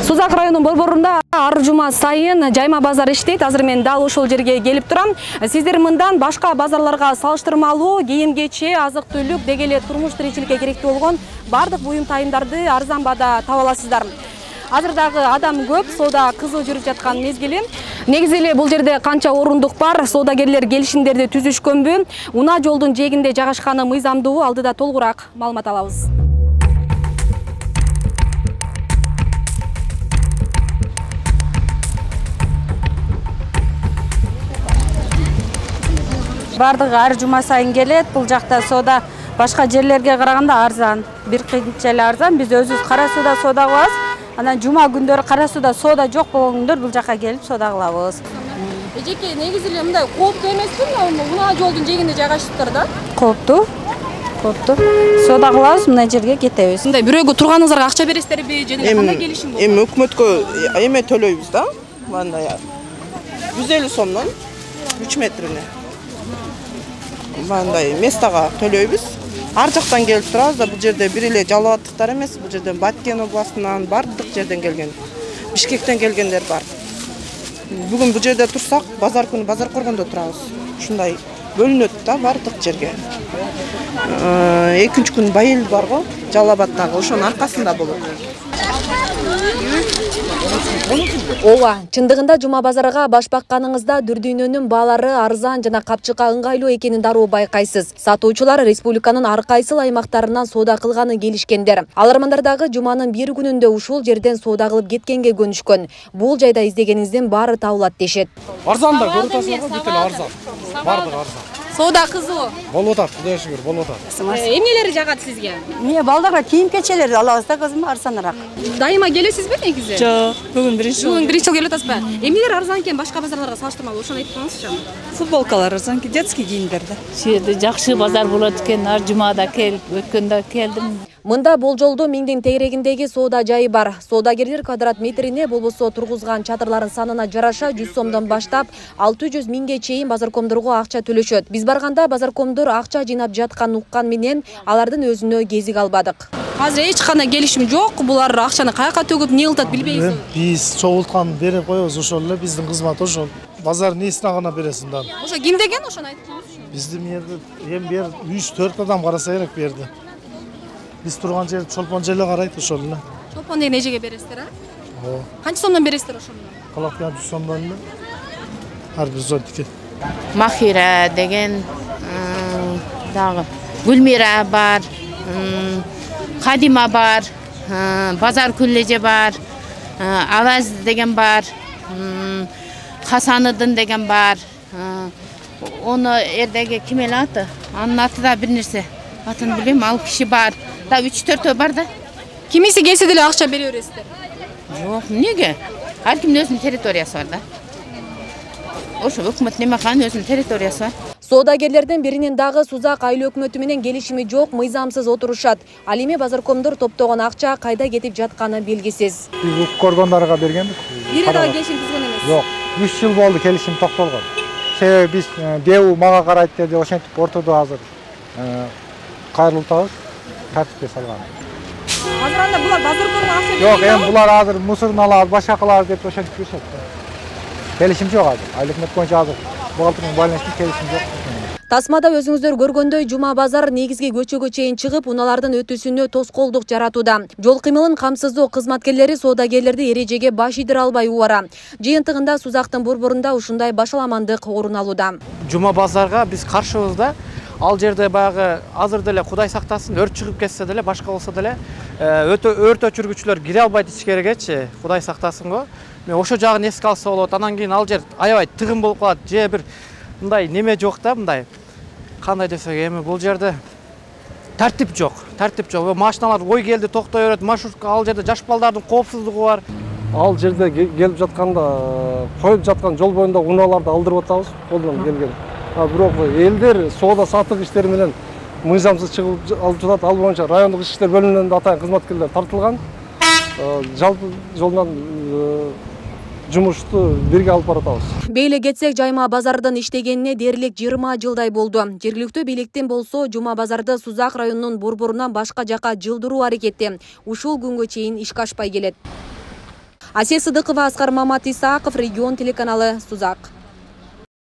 Сузак районунун борборунда ар жума сайын жайма базар иштейт. Азыр мен дал ошол жерге келип турам. Сиздер мындан башка базарларга салыштырмалуу кийим-кечи, азык-түлүк, деги эле турмуш тиричиликке керектүү болгон бардык буюм тайымдарды арзан баада таба аласыздар. Азыр дагы адам көп, соода кызуу жүрүп жаткан мезгили. Негизи эле бул жерде канча орундук бар, соодагерлер келишимдерди түзүшкөнбү, унаа жолдун жээгинде жайгашканы мыйзамдуу, алдыда толугураак маалымат алабыз. Бардыгы ар жума сайын келет. Бул жакта соода башка жерлерге караганда арзан. Бир кыйынча эле арзан. Биз өзүбүз кара сууда соода кылабыз. Анан жума күндөрү кара сууда соода жок болгон күндөр бул жака келип соода кылабыз. Эжеке, негизи эле мындай кооптуу эмеспи? Унаа жолдун жээгинде жайгашыптыр да? Кооптуу. Кооптуу. Соода кылабыз, мына жерге кетебиз. Мындай бирөөгө турганыңыздарга акча бересиздерби же кандай келишим болду? Эми өкмөткө эме төлөйбүз да. Мындай 150 сомдон 3 метрине. Мындай местага төлөйбүз. Ар жактан келип турабыз да, бул жерде бир эле жалал абадтыктар эмес, бул жерден Баткен областынан бардык жерден келген. Бишкектен келгендер бар. Бүгүн бул жерде турсак, базар күнү базар коргондо турабыз. Ушундай бөлүнөт да бардык жерге. Экинчи күн байыл барго, Жалал Абадтагы, ошонун аркасында болот. Ооба, чындыгында жума базарга баш бакканыңызда дүрдүйнөнүн баалары арзан жана капчыкка ыңгайлуу экенин дароо байкайсыз. Сатуучулар республиканын ар кайсыл аймактарынан соода кылганы келишкендер. Алармандар дагы жуманын бир күнүндө ушул жерден соода кылып кеткенге көнүшкөн. Бул жайда издегениңиздин баары табылат дешет. Арзан да көрүп атасыңар, бүт эле арзан. Бардыгы арзан. Соода кызуу. Болуп атат, Кудайга шүгүр, болуп атат. Эмнелери жагат сизге? Мен балдарга кийим-кечелерди алабыз да, кызым, арзаныраак. Дайыма келесизби негизи? Жок, бүгүн биринчи жолу. Бүгүн биринчи жолу келип атасызбы? Эмнелер арзан экен башка базарларга салыштырмалуу, ошону айтып коюңузчу. Футболкалар арзан, детский кийимдер да. Şu yerде жакшы базар болот экен, ар жумада келип, өткөндө келдим. Мында болжолдуу миңдин тегерегиндеги соода жайы бар. Соодагерлер квадрат метрине болбосо тургузган чатырлардын санына жараша 100 сомдон баштап 600 миңге чейин базаркомдорго акча төлөшөт. Биз барганда базаркомдор акча жыйнап жаткан уккан менен алардын өзүнө кезик албадык. Азыр эч кандай келишим жок. Булар акчаны каяка төгүп, не кылат билбейбиз. Биз чогулткан берип коебуз, ошол эле биздин кызмат ошол. Базар несине гана бересиң да. Ошо ким деген, ошону айтып коюңузчу. Биздин жерде эми бер 3-4 адам караса керек берди. Биз турган жер чолпон желе карайт ошол эле. Чолпон деген эжеге бересиздер, а? Ооба. Канча сомдон бересиздер ошону? Калакка 100 сомдон эле. Ар бир зонтике. Махира деген дагы Гүлмира бар, Кадима бар, Базар Күллеже бар, Аваз деген бар, Хасаныдын деген бар. Onu erдеги ким эле аты? Анын аты да бир нерсе. Атын билем, ал киши бар. Да 3-4 бар да. Кимиси келсе деле акча бере бересиздер? Жок, эмнеге? Ар кимдин өзүнүн территориясы бар да. Ошо өкмөт неме кылган өзүнүн территориясы бар. Соодагерлердин биринин дагы Сузак айыл өкмөтү менен келишими жок, мыйзамсыз отурушат. Ал эми базаркомдор топтогон акча кайда кетип жатканы белгисиз. Биз көргөндөргө бергенбиз. Бири дагы келишим түзгөн эмес. Жок, 3 жыл болду келишим токтолгон. Себеби биз БУ мага карайт деп ошентип ортодо азыр кайрылтабыз, тартипке салган. Азыр анда булар базаркомго акча берет. Жок, эми булар азыр мусорун алабыз, башка кылабыз деп ошентип жүрүшөт. Келишим жок азыр. Айыл өкмөт боюнча азыр бухгалтердин байланышында келишим жок. Тасмада өзүңүздөр көргөндөй жума базар негизги көчөгө чейин чыгып, унаалардын өтүүсүнө тоскоолдук жаратууда. Жол кыймылын камсыздоо кызматкерлери соодагерлерди эрежеге баш ийдире албай убара. Жыйынтыгында Сузактын борборунда ушундай башаламандык орун алууда. Жума базарга биз каршыбыз да. Ал жерде баягы азыр деле Кудай сактасын, өрт чыгып кетсе деле, башка болсо деле өрт өчүргүчүлөр кире албайт ичкеригечи, Кудай сактасын го. Мен ошо жагын эске алса болот. Анан кийин ал жер аябай тыгын болуп калат, же бир мындай неме жок да, мындай. Кандай десек, эми бул жерде тартип жок. Машиналар ой келди токтой берет, маршрутка ал жерде жаш балдардын коопсуздугу бар. Ал жерде келип жатканда коюп жаткан жол боюнда унааларды алдырып атабыз, колдон келген. Бирок элдер соода сатык иштери менен мыйзамсыз чыгып алып жатат. Ал боюнча райондук ички иштер бөлүмүнөн атайын кызматкерлер тартылган. Жалпы жолдон жумушту бирге алып баратабыз. Бейле кетсек, жайма базардын иштегенине дээрлик 20 жылдай болду. Жергиликтүү бийликтин болсо жума базарды Сузак районунун борборунан башка жака жылдыруу аракети ушул күнгө чейин ишке ашпай келет. Асель Сыдыкова, Аскар Мамат Исаков, Регион телеканалы, Сузак.